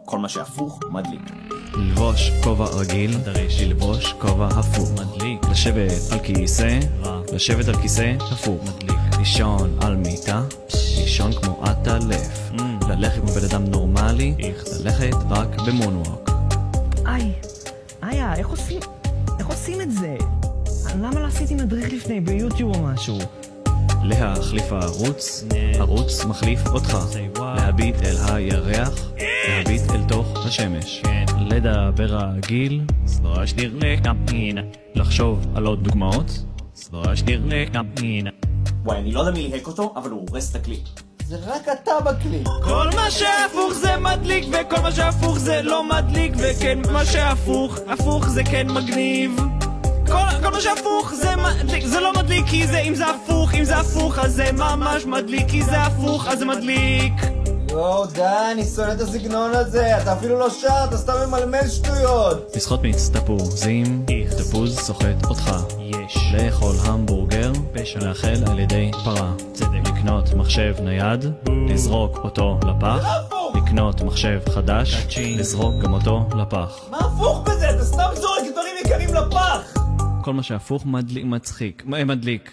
כל מה שהפוך מדליק. ללבוש כובע רגיל, דריש. ללבוש כובע הפוך, מדליק. לשבת על כיסא, רע. לשבת על כיסא, הפוך, מדליק. לישון על מיטה, לישון כמו עטלף. ללכת כמו בן אדם נורמלי, ללכת רק במונווק. איה, איך עושים את זה? למה לא עשיתי מדריך לפני ביוטיוב או משהו? להחליף ערוץ, ערוץ מחליף אותך. להביט אל הירח, להביט אל תוך השמש. לדבר רגיל, סברה שנראה כמין. לחשוב על עוד דוגמאות, סברה שנראה כמין. וואי, אני לא יודע מי ליהק אותו, אבל הוא הורס את הקליפ. זה רק אתה בקליפ. כל מה שהפוך זה מדליק, וכל מה שהפוך זה לא מדליק, וכן מה שהפוך, הפוך זה כן מגניב. כל מה שהפוך זה מדליק, זה לא מדליק כי זה, אם זה הפוך אז זה ממש מדליק, כי זה הפוך אז זה מדליק. יואו, די, אני שונא את הסגנון הזה, אתה אפילו לא שר, אתה סתם ממלמל שטויות. לשחות מיץ תפוזים, תפוז סוחט אותך. יש. לאכול המבורגר, לאכל על ידי פרה. צדק. לקנות מחשב נייד, לזרוק אותו לפח. לקנות מחשב חדש, לזרוק גם אותו לפח. מה הפוך בזה? אתה סתם זורק דברים יקרים לפח. כל מה שהפוך מדליק מצחיק, מדליק.